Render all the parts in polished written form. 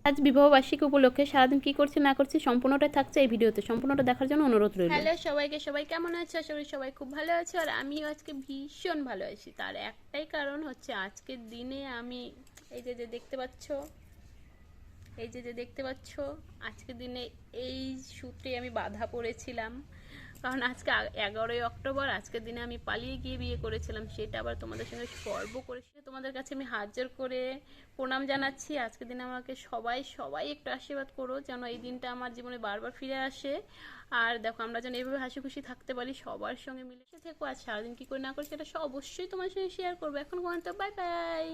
আজ বিবাহবার্ষিকী উপলক্ষে সারাদিন কি করছি না করছি সম্পূর্ণটাই থাকছে এই ভিডিওতে, সম্পূর্ণটা দেখার জন্য অনুরোধ রইল। হ্যালো সবাইকে, সবাই কেমন আছো? আশা করি সবাই খুব ভালো আছো, আর আমিও আজকে ভীষণ ভালো আছি। তার একটাই কারণ হচ্ছে আজকের দিনে আমি এই যে দেখতে পাচ্ছ, আজকের দিনে এই সূত্রে আমি বাধা পড়েছিলাম। কারণ আজকে 11ই অক্টোবর, আজকের দিনে আমি পালিয়ে গিয়ে বিয়ে করেছিলাম, সেটা আবার তোমাদের সঙ্গে গর্ব করেছি। তোমাদের কাছে আমি হাত জোর করে প্রণাম জানাচ্ছি। আজকের দিনে আমাকে সবাই সবাই একটু আশীর্বাদ করো যেন এই দিনটা আমার জীবনে বারবার ফিরে আসে। আর দেখো, আমরা যেন এইভাবে হাসি খুশি থাকতে পারি, সবার সঙ্গে মিলে থেকো। আর সারাদিন কী করে না করে সেটা অবশ্যই তোমার সঙ্গে শেয়ার করবো। এখন পর্যন্ত বাই বাই।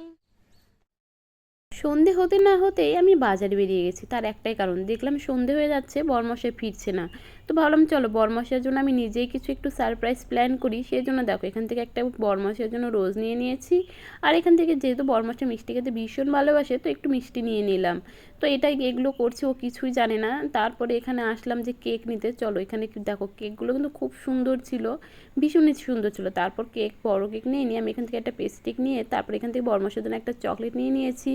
সন্ধে হতে না হতেই আমি বাজারে বেরিয়ে গেছি, তার একটাই কারণ, দেখলাম সন্ধে হয়ে যাচ্ছে, বরমশাই ফিরছে না। তো ভাবলাম চলো বরমশাইয়ের জন্য আমি নিজেই কিছু একটু সারপ্রাইজ প্ল্যান করি। সেই জন্য দেখো এখান থেকে একটা বরমশাইয়ের জন্য রোজ নিয়ে নিয়েছি, আর এখান থেকে যেহেতু বরমশাই মিষ্টি খেতে ভীষণ ভালোবাসে তো একটু মিষ্টি নিয়ে নিলাম। তো এটাই এগুলো করছে, ও কিছুই জানে না। তারপরে এখানে আসলাম যে কেক নিতে। চলো এখানে দেখো কেকগুলো কিন্তু খুব সুন্দর ছিল, ভীষণই সুন্দর ছিল। তারপর কেক, বড় কেক নিয়ে আমি এখান থেকে একটা পেস্ট্রিক নিয়ে তারপর এখান থেকে বরমশাইয়ের জন্য একটা চকলেট নিয়ে নিয়েছি।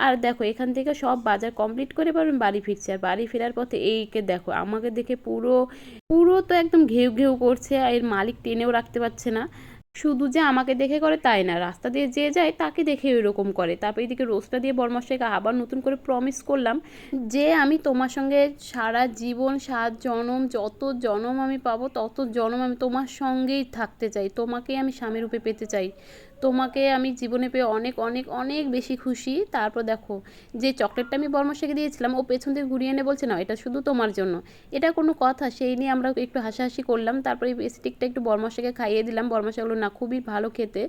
আর দেখো এখান থেকে সব বাজার কমপ্লিট করে এবার আমি বাড়ি ফিরছি। আর বাড়ি ফেরার পথে এইকে দেখো, আমাকে দেখে পুরো পুরো তো একদম ঘেউ ঘেউ করছে, আর এর মালিক টেনেও রাখতে পারছে না। শুধু যে আমাকে দেখে করে তাই না, রাস্তা দিয়ে যে যায় তাকে দেখে এরকম করে। তারপর এদিকে রোজটা দিয়ে বরমশাইকে আবার নতুন করে প্রমিস করলাম যে আমি তোমার সঙ্গে সারা জীবন, 7 জনম, যত জনম আমি পাবো তত জনম আমি তোমার সঙ্গেই থাকতে চাই, তোমাকেই আমি স্বামীরূপে পেতে চাই, তোমাকে আমি জীবনে পেয়ে অনেক অনেক অনেক বেশি খুশি। তারপর দেখো যে চকলেটটা আমি বরমশাইকে দিয়েছিলাম, ও পেছন থেকে ঘুরিয়ে এনে বলছে না এটা শুধু তোমার জন্য। এটা কোনো কথা? সেই নিয়ে আমরা একটু হাসাহাসি করলাম। তারপরে এই স্টিকটা একটু বরমশাইকে খাইয়ে দিলাম। বরমশাই বলল না খুবই ভালো খেতে।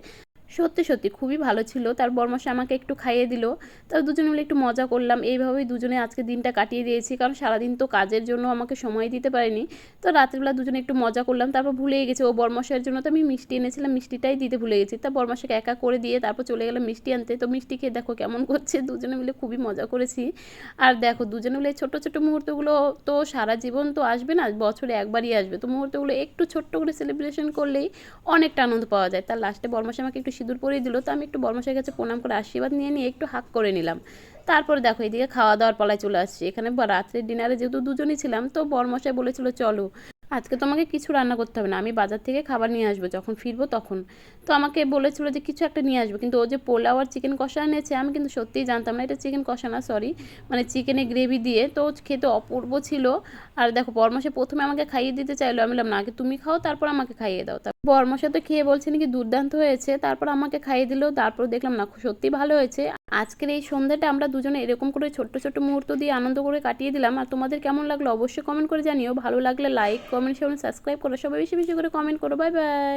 সত্যি সত্যি খুবই ভালো ছিল। তার বরমশাই আমাকে একটু খাইয়ে দিল। তার দুজনে মিলে একটু মজা করলাম। এইভাবেই দুজনে আজকে দিনটা কাটিয়ে দিয়েছি, কারণ সারাদিন তো কাজের জন্য আমাকে সময় দিতে পারিনি। তো রাত্রিবেলা দুজনে একটু মজা করলাম। তারপর ভুলেই গেছি ও বরমশাইয়ের জন্য তো আমি মিষ্টি এনেছিলাম, মিষ্টিটাই দিতে ভুলে গেছি। তা বরমশাইকে একা করে দিয়ে তারপর চলে গেলাম মিষ্টি আনতে। তো মিষ্টি খেয়ে দেখো কেমন করছে, দুজনে মিলে খুবই মজা করেছি। আর দেখো দুজনে মিলে ছোট্ট ছোট্ট মুহূর্তগুলো তো সারা জীবন তো আসবে না, বছরে একবারই আসবে। তো মুহূর্তগুলো একটু ছোট্ট করে সেলিব্রেশন করলেই অনেকটা আনন্দ পাওয়া যায়। তার লাস্টে বরমশাই আমাকে একটু সিঁদুর পরিয়ে দিল। তো আমি একটু বরমশাইয়ের কাছে প্রণাম করে আশীর্বাদ নিয়ে নিয়ে একটু হাক করে নিলাম। তারপরে দেখো এদিকে খাওয়া দাওয়ার পালায় চলে আসছি। এখানে রাত্রের ডিনারে যেহেতু দুজনই ছিলাম, তো বরমশাই বলেছিল চলো আজকে তোমাকে কিছু রান্না করতে হবে না, আমি বাজার থেকে খাবার নিয়ে আসবো যখন ফিরবো তখন। তো আমাকে বলেছিল যে কিছু একটা নিয়ে আসবো, কিন্তু ও যে পোলাও আর চিকেন কষা এনেছে আমি কিন্তু সত্যিই জানতাম না এটা চিকেন কষা না, সরি, মানে চিকেনের গ্রেভি দিয়ে। তো খেতে অপূর্ব ছিল। আর দেখো বরমশাই প্রথমে আমাকে খাইয়ে দিতে চাইলো, আমি বললাম না আগে তুমি খাও তারপর আমাকে খাইয়ে দাও। তারপর বরমশাই তো খেয়ে বলছে নাকি দুর্দান্ত হয়েছে, তারপর আমাকে খাইয়ে দিল। তারপর দেখলাম না সত্যি ভালো হয়েছে। আজকের এই সন্ধ্যাটা আমরা দুজনে এরকম করে ছোট্ট ছোট্ট মুহূর্ত দিয়ে আনন্দ করে কাটিয়ে দিলাম। আর তোমাদের কেমন লাগলো অবশ্যই কমেন্ট করে জানিও। ভালো লাগলে লাইক, কমেন্ট, শেয়ার, সাবস্ক্রাইব করো। সবাই বেশি বেশি করে কমেন্ট করো। Bye bye.